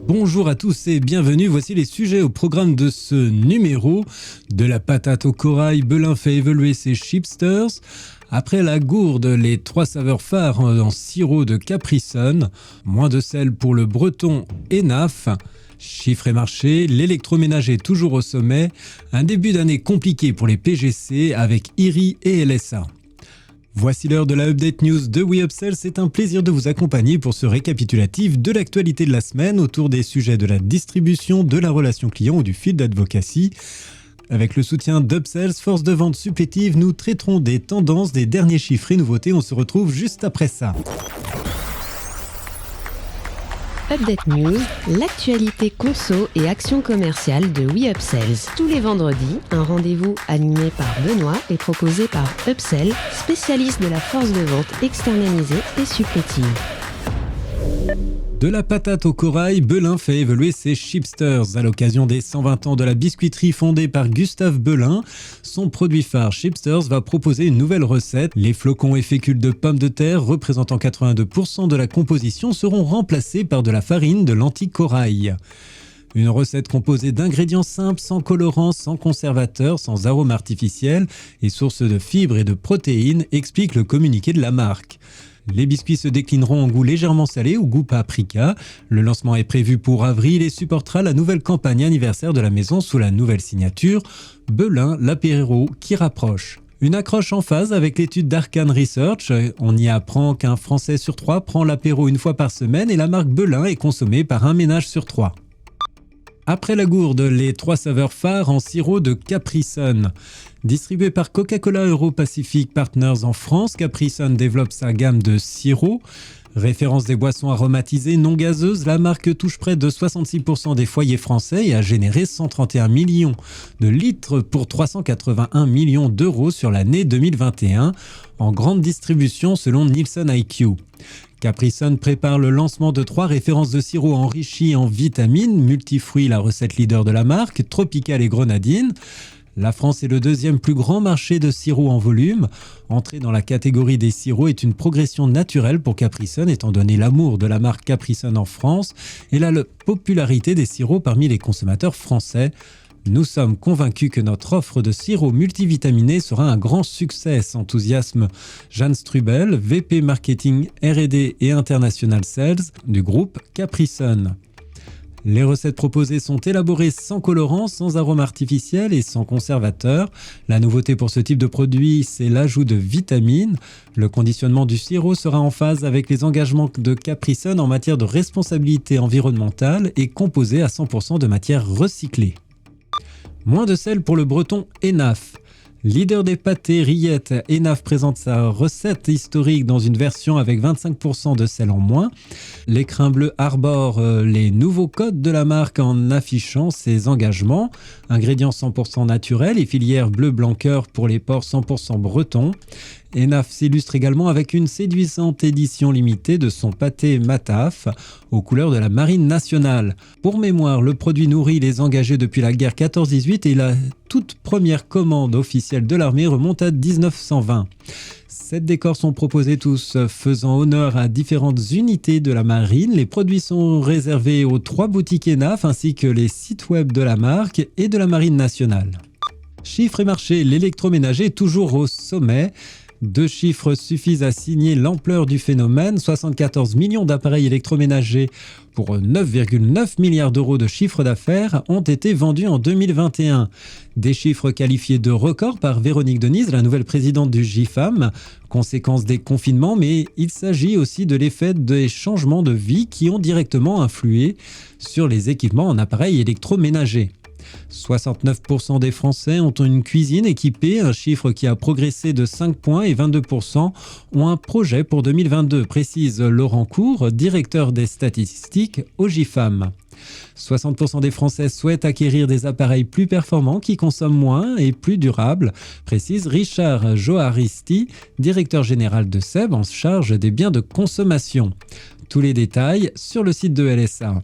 Bonjour à tous et bienvenue, voici les sujets au programme de ce numéro. De la patate au corail, Belin fait évoluer ses chipsters. Après la gourde, les 3 saveurs phares en sirop de Capri Sun. Moins de sel pour le breton Enaf. Chiffres et marché, l'électroménager toujours au sommet. Un début d'année compliqué pour les PGC avec IRI et LSA. Voici l'heure de la Update News de WeUpsell. C'est un plaisir de vous accompagner pour ce récapitulatif de l'actualité de la semaine autour des sujets de la distribution, de la relation client ou du field advocacy. Avec le soutien d'Upsells, force de vente supplétive, nous traiterons des tendances, des derniers chiffres et nouveautés. On se retrouve juste après ça. Update News, l'actualité conso et action commerciale de WeUpsells. Tous les vendredis, un rendez-vous animé par Benoît et proposé par Upsell, spécialiste de la force de vente externalisée et supplétive. De la patate au corail, Belin fait évoluer ses chipsters. À l'occasion des 120 ans de la biscuiterie fondée par Gustave Belin, son produit phare Chipsters va proposer une nouvelle recette. Les flocons et fécules de pommes de terre, représentant 82% de la composition, seront remplacés par de la farine de lentilles corail. Une recette composée d'ingrédients simples, sans colorants, sans conservateurs, sans arômes artificiels et source de fibres et de protéines, explique le communiqué de la marque. Les biscuits se déclineront en goût légèrement salé ou goût paprika. Le lancement est prévu pour avril et supportera la nouvelle campagne anniversaire de la maison sous la nouvelle signature Belin, l'apéro qui rapproche. Une accroche en phase avec l'étude d'Arcane Research. On y apprend qu'un Français sur 3 prend l'apéro une fois par semaine et la marque Belin est consommée par un ménage sur 3. Après la gourde, les 3 saveurs phares en sirop de Capri Sun. Distribué par Coca-Cola Euro-Pacific Partners en France, Capri Sun développe sa gamme de sirops. Référence des boissons aromatisées non gazeuses, la marque touche près de 66% des foyers français et a généré 131 millions de litres pour 381 millions d'euros sur l'année 2021, en grande distribution selon Nielsen IQ. Capri Sun prépare le lancement de 3 références de sirop enrichis en vitamines, multifruits, la recette leader de la marque, Tropical et Grenadine. La France est le 2e plus grand marché de sirop en volume. Entrer dans la catégorie des sirops est une progression naturelle pour Capri Sun étant donné l'amour de la marque Capri Sun en France et la popularité des sirops parmi les consommateurs français. Nous sommes convaincus que notre offre de sirop multivitaminé sera un grand succès, s'enthousiasme Jeanne Strubel, VP Marketing R&D et International Sales du groupe Capri Sun. Les recettes proposées sont élaborées sans colorant, sans arôme artificiel et sans conservateur. La nouveauté pour ce type de produit, c'est l'ajout de vitamines. Le conditionnement du sirop sera en phase avec les engagements de Capri Sun en matière de responsabilité environnementale et composé à 100% de matières recyclées. Moins de sel pour le breton Enaf. Leader des pâtés rillettes, Enaf présente sa recette historique dans une version avec 25% de sel en moins. L'écrin bleu arbore les nouveaux codes de la marque en affichant ses engagements. Ingrédients 100% naturels et filière bleu blanc cœur pour les porcs 100% bretons. Enaf s'illustre également avec une séduisante édition limitée de son pâté Mataf aux couleurs de la Marine nationale. Pour mémoire, le produit nourrit les engagés depuis la guerre 14-18 et la toute première commande officielle de l'armée remonte à 1920. 7 décors sont proposés tous faisant honneur à différentes unités de la marine. Les produits sont réservés aux 3 boutiques Enaf ainsi que les sites web de la marque et de la Marine nationale. Chiffres et marché, l'électroménager est toujours au sommet. 2 chiffres suffisent à signer l'ampleur du phénomène. 74 millions d'appareils électroménagers pour 9,9 milliards d'euros de chiffre d'affaires ont été vendus en 2021. Des chiffres qualifiés de record par Véronique Denise, la nouvelle présidente du GIFAM, conséquence des confinements, mais il s'agit aussi de l'effet des changements de vie qui ont directement influé sur les équipements en appareils électroménagers. 69% des Français ont une cuisine équipée, un chiffre qui a progressé de 5 points et 22% ont un projet pour 2022, précise Laurent Cour, directeur des statistiques au GIFAM. 60% des Français souhaitent acquérir des appareils plus performants qui consomment moins et plus durables, précise Richard Joharisti, directeur général de SEB en charge des biens de consommation. Tous les détails sur le site de LSA.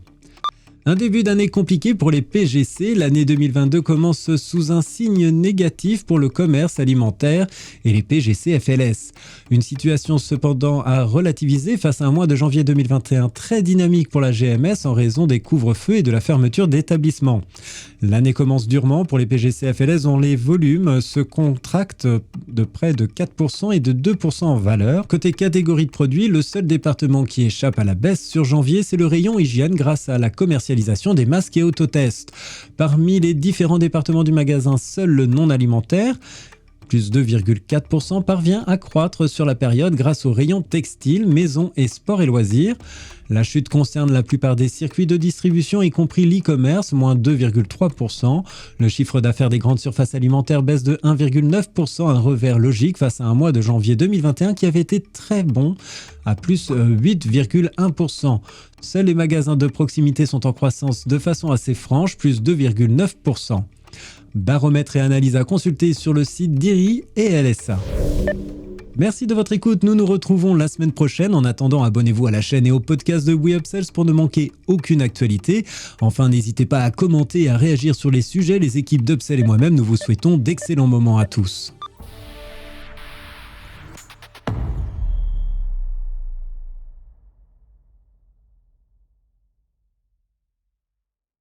Un début d'année compliqué pour les PGC. L'année 2022 commence sous un signe négatif pour le commerce alimentaire et les PGC FLS. Une situation cependant à relativiser face à un mois de janvier 2021 très dynamique pour la GMS en raison des couvre-feux et de la fermeture d'établissements. L'année commence durement pour les PGC FLS dont les volumes se contractent de près de 4% et de 2% en valeur. Côté catégorie de produits, le seul département qui échappe à la baisse sur janvier, c'est le rayon hygiène grâce à la commercialisation des masques et autotests. Parmi les différents départements du magasin, seul le non alimentaire, plus 2,4%, parvient à croître sur la période grâce aux rayons textiles, maison et sport et loisirs. La chute concerne la plupart des circuits de distribution, y compris l'e-commerce, moins 2,3%. Le chiffre d'affaires des grandes surfaces alimentaires baisse de 1,9%, un revers logique face à un mois de janvier 2021 qui avait été très bon, à plus 8,1%. Seuls les magasins de proximité sont en croissance de façon assez franche, plus 2,9%. Baromètre et analyse à consulter sur le site d'IRI et LSA. Merci de votre écoute, nous nous retrouvons la semaine prochaine. En attendant, abonnez-vous à la chaîne et au podcast de WeUpsells pour ne manquer aucune actualité. Enfin, n'hésitez pas à commenter et à réagir sur les sujets. Les équipes d'Upsell et moi-même, nous vous souhaitons d'excellents moments à tous.